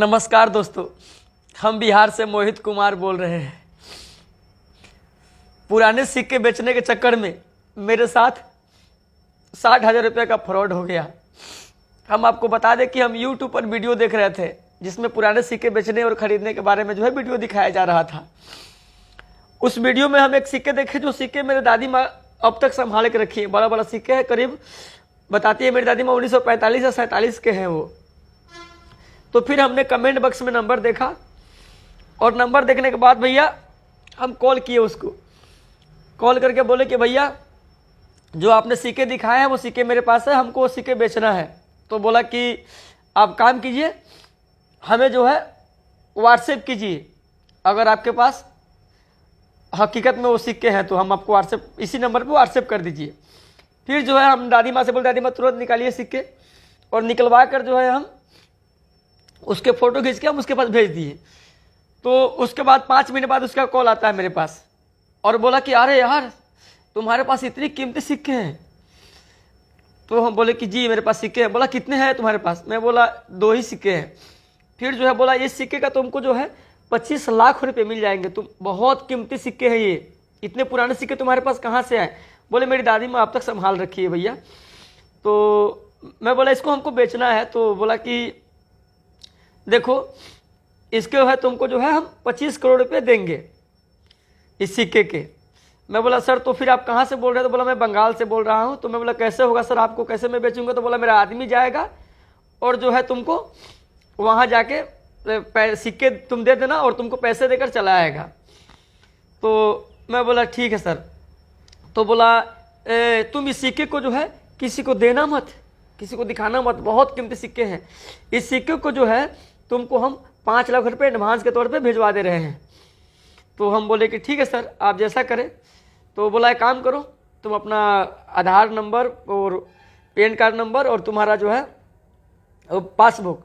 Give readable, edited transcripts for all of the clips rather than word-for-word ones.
नमस्कार दोस्तों, हम बिहार से मोहित कुमार बोल रहे हैं। पुराने सिक्के बेचने के चक्कर में मेरे साथ 60,000 रुपये का फ्रॉड हो गया। हम आपको बता दें कि हम YouTube पर वीडियो देख रहे थे जिसमें पुराने सिक्के बेचने और ख़रीदने के बारे में वीडियो दिखाया जा रहा था। उस वीडियो में हम एक सिक्के देखे, जो सिक्के मेरे दादी माँ अब तक संभाल के रखी है। बड़ा बड़ा सिक्के है, करीब बताती है मेरी दादी माँ 1945 या 47 के हैं वो। तो फिर हमने कमेंट बॉक्स में नंबर देखा और नंबर देखने के बाद भैया हम कॉल किए उसको। कॉल करके बोले कि भैया जो आपने सिक्के दिखाए हैं वो सिक्के मेरे पास है, हमको वो सिक्के बेचना है। तो बोला कि आप काम कीजिए, हमें व्हाट्सएप कीजिए, अगर आपके पास हकीकत में वो सिक्के हैं तो हम आपको व्हाट्सएप, इसी नंबर पे व्हाट्सएप कर दीजिए। फिर हम दादी माँ से बोले, दादी माँ तुरंत निकालिए सिक्के, और निकलवा कर हम उसके फ़ोटो खींच के हम उसके पास भेज दिए। तो उसके बाद 5 मिनट बाद उसका कॉल आता है मेरे पास और बोला कि अरे यार तुम्हारे पास इतनी कीमती सिक्के हैं। तो हम बोले कि जी मेरे पास सिक्के हैं। बोला कितने हैं तुम्हारे पास? मैं बोला 2 ही सिक्के हैं। फिर बोला इस सिक्के का तुमको 25 लाख रुपए मिल जाएंगे, तुम बहुत कीमती सिक्के हैं ये, इतने पुराने सिक्के तुम्हारे पास कहाँ से आए? बोले मेरी दादी माँ अब तक संभाल रखी है भैया। तो मैं बोला इसको हमको बेचना है। तो बोला कि देखो इसके तुमको हम 25 करोड़ रुपए देंगे इस सिक्के के। मैं बोला सर तो फिर आप कहाँ से बोल रहे हैं? तो बोला मैं बंगाल से बोल रहा हूँ। तो मैं बोला कैसे होगा सर, आपको कैसे मैं बेचूंगा? तो बोला मेरा आदमी जाएगा और तुमको वहाँ जाके सिक्के तुम दे देना और तुमको पैसे देकर चला आएगा। तो मैं बोला ठीक है सर। तो बोला तुम इस सिक्के को किसी को देना मत, किसी को दिखाना मत, बहुत कीमती सिक्के हैं। इस सिक्के को तुमको हम 5 लाख रुपए एडवांस के तौर पे भिजवा दे रहे हैं। तो हम बोले कि ठीक है सर आप जैसा करें। तो बोला एक काम करो, तुम अपना आधार नंबर और पैन कार्ड नंबर और तुम्हारा पासबुक,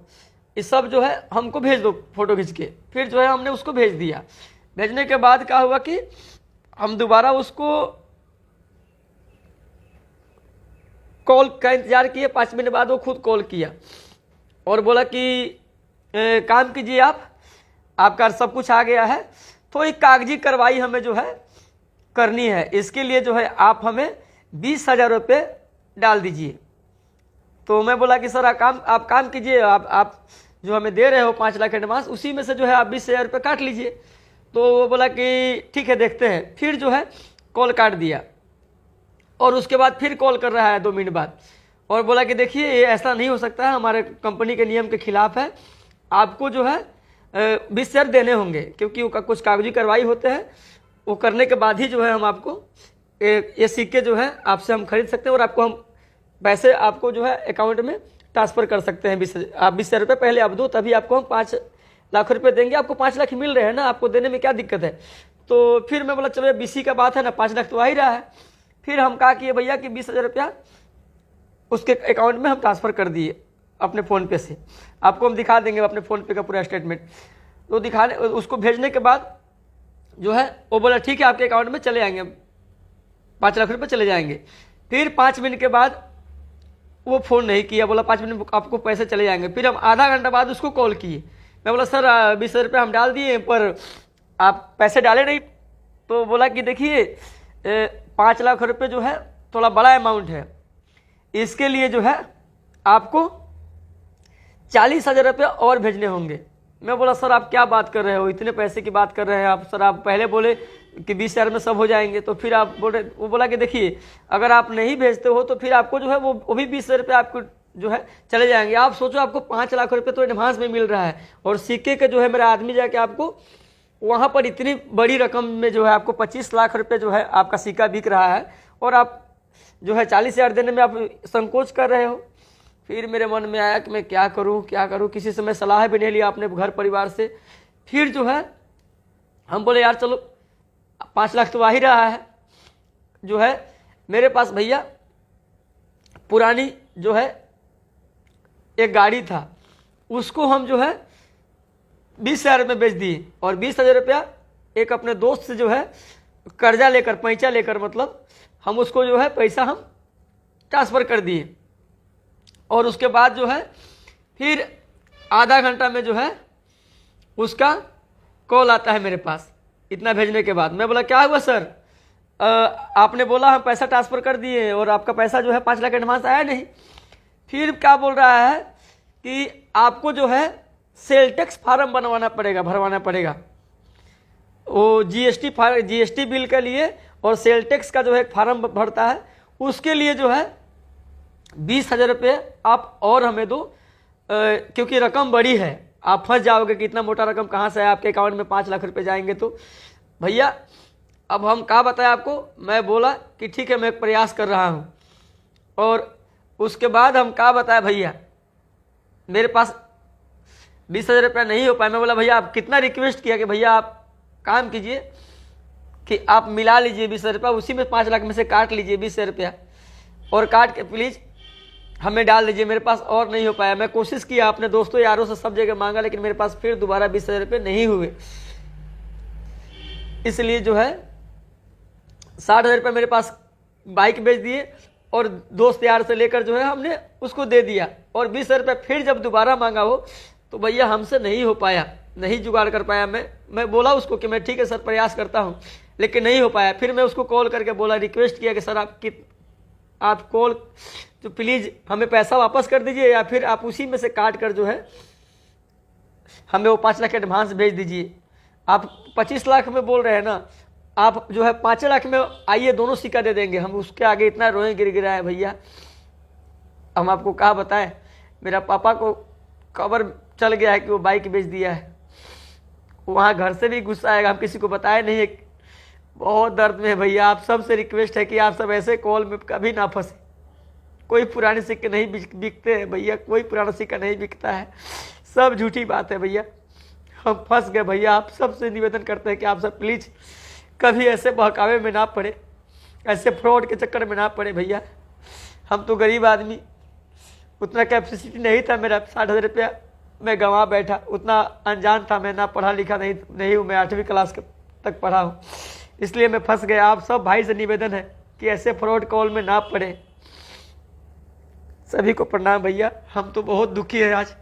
ये सब हमको भेज दो फोटो खींच के। फिर हमने उसको भेज दिया। भेजने के बाद क्या हुआ कि हम दोबारा उसको कॉल का इंतजार किए। 5 मिनट बाद वो खुद कॉल किया और बोला कि काम कीजिए आपका सब कुछ आ गया है, तो एक कागजी कार्रवाई हमें करनी है। इसके लिए आप हमें 20,000 रुपये डाल दीजिए। तो मैं बोला कि सर आप काम कीजिए, आप जो हमें दे रहे हो 5 लाख एडवांस, उसी में से आप 20,000 रुपये काट लीजिए। तो वो बोला कि ठीक है देखते हैं। फिर कॉल काट दिया और उसके बाद फिर कॉल कर रहा है 2 मिनट बाद और बोला कि देखिए ये ऐसा नहीं हो सकता है, हमारे कंपनी के नियम के खिलाफ है, आपको 20,000 देने होंगे, क्योंकि वो कुछ कागजी कार्रवाई होते हैं, वो करने के बाद ही हम आपको ये सिक्के आपसे हम खरीद सकते हैं और आपको हम पैसे आपको अकाउंट में ट्रांसफ़र कर सकते हैं। 20,000 आप 20,000 रुपये पहले आप दो, तभी आपको हम 5 लाख रुपये देंगे। आपको 5 लाख ही मिल रहे हैं ना, आपको देने में क्या दिक्कत है? तो फिर मैं बोला चलो BC का बात है ना, 5 लाख तो आ ही रहा है। फिर हम कहा कि भैया कि 20,000 रुपया उसके अकाउंट में हम ट्रांसफ़र कर दिए अपने फ़ोन पे से। आपको हम दिखा देंगे अपने फ़ोन पे का पूरा स्टेटमेंट। तो दिखाने उसको भेजने के बाद वो बोला ठीक है आपके अकाउंट में चले आएंगे 5 लाख रुपये चले जाएंगे। फिर 5 मिनट के बाद वो फ़ोन नहीं किया, बोला 5 मिनट आपको पैसे चले जाएंगे। फिर हम आधा घंटा बाद उसको कॉल किए। मैं बोला सर 20,000 रुपये हम डाल दिए पर आप पैसे डाले नहीं। तो बोला कि देखिए 5 लाख रुपये थोड़ा बड़ा अमाउंट है, इसके लिए आपको 40,000 रुपये और भेजने होंगे। मैं बोला सर आप क्या बात कर रहे हो, इतने पैसे की बात कर रहे हैं आप? सर आप पहले बोले कि 20,000 में सब हो जाएंगे, तो फिर आप बोल रहे। वो बोला कि देखिए अगर आप नहीं भेजते हो तो फिर आपको वो भी 20,000 रुपये आपको चले जाएंगे। आप सोचो आपको 5 लाख रुपये तो एडवांस में मिल रहा है और सिक्के के मेरा आदमी जाके आपको वहाँ पर इतनी बड़ी रकम में आपको 25 लाख रुपये आपका सिक्का बिक रहा है और आप 40,000 देने में आप संकोच कर रहे हो। फिर मेरे मन में आया कि मैं क्या करूं। किसी से मैं सलाह भी नहीं लिया अपने घर परिवार से। फिर हम बोले यार चलो 5 लाख तो आ ही रहा है, मेरे पास भैया पुरानी एक गाड़ी था, उसको हम 20,000 में बेच दिए और 20,000 रुपया एक अपने दोस्त से कर्जा लेकर, पैंचा लेकर, मतलब हम उसको पैसा हम ट्रांसफ़र कर दिए। और उसके बाद फिर आधा घंटा में उसका कॉल आता है मेरे पास इतना भेजने के बाद। मैं बोला क्या हुआ सर, आपने बोला हम पैसा ट्रांसफ़र कर दिए और आपका पैसा जो है 5 लाख एडवांस आया नहीं। फिर क्या बोल रहा है कि आपको जो है सेल टैक्स फार्म बनवाना पड़ेगा, भरवाना पड़ेगा, वो जीएसटी बिल के लिए और सेल टैक्स का जो है फार्म भरता है, उसके लिए जो है 20,000 रुपये आप और हमें दो, क्योंकि रकम बड़ी है, आप फंस जाओगे कि इतना मोटा रकम कहाँ से है, आपके अकाउंट में 5 लाख रुपये जाएंगे। तो भैया अब हम क्या बताएं आपको। मैं बोला कि ठीक है मैं एक प्रयास कर रहा हूँ, और उसके बाद हम क्या बताएं भैया, मेरे पास 20,000 रुपया नहीं हो पाया। मैं बोला भैया आप कितना रिक्वेस्ट किया कि भैया आप काम कीजिए कि आप मिला लीजिए 20,000 रुपया, उसी में 5 लाख में से काट लीजिए 20,000 रुपया और काट के प्लीज़ हमें डाल दीजिए। मेरे पास और नहीं हो पाया। मैं कोशिश किया अपने दोस्तों यारों से सब जगह मांगा, लेकिन मेरे पास फिर दोबारा 20,000 रुपये नहीं हुए। इसलिए जो है 60,000 रुपये मेरे पास बाइक बेच दिए और दोस्त यार से लेकर जो है हमने उसको दे दिया, और 20,000 रुपये फिर जब दोबारा मांगा हो तो भैया हमसे नहीं हो पाया, नहीं जुगाड़ कर पाया। मैं बोला उसको कि मैं ठीक है सर प्रयास करता हूँ, लेकिन नहीं हो पाया। फिर मैं उसको कॉल करके बोला, रिक्वेस्ट किया कि सर आप कॉल तो प्लीज़ हमें पैसा वापस कर दीजिए, या फिर आप उसी में से काट कर जो है हमें वो 5 लाख एडवांस भेज दीजिए। आप 25 लाख में बोल रहे हैं ना, आप जो है 5 लाख में आइए, दोनों सिक्का दे देंगे। हम उसके आगे इतना रोए गिरा है भैया, हम आपको क्या बताएं। मेरा पापा को खबर चल गया है कि वो बाइक बेच दिया है, वहाँ घर से भी गुस्सा आएगा, हम किसी को बताए नहीं है। बहुत दर्द में है भैया। आप सबसे रिक्वेस्ट है कि आप सब ऐसे कॉल में कभी ना फंसे। कोई पुराने सिक्के नहीं बिकते हैं भैया, कोई पुराना सिक्का नहीं बिकता है, सब झूठी बात है भैया। हम फंस गए भैया। आप सबसे निवेदन करते हैं कि आप सब प्लीज़ कभी ऐसे बहकावे में ना पड़े, ऐसे फ्रॉड के चक्कर में ना पड़े भैया। हम तो गरीब आदमी, उतना कैपेसिटी नहीं था मेरा, 60,000 रुपया मैं गंवा बैठा। उतना अनजान था मैं, ना पढ़ा लिखा नहीं हूँ मैं, 8वीं क्लास तक पढ़ा हूँ, इसलिए मैं फंस गया। आप सब भाई से निवेदन है कि ऐसे फ्रॉड कॉल में ना पड़े। सभी को प्रणाम भैया। हम तो बहुत दुखी है आज।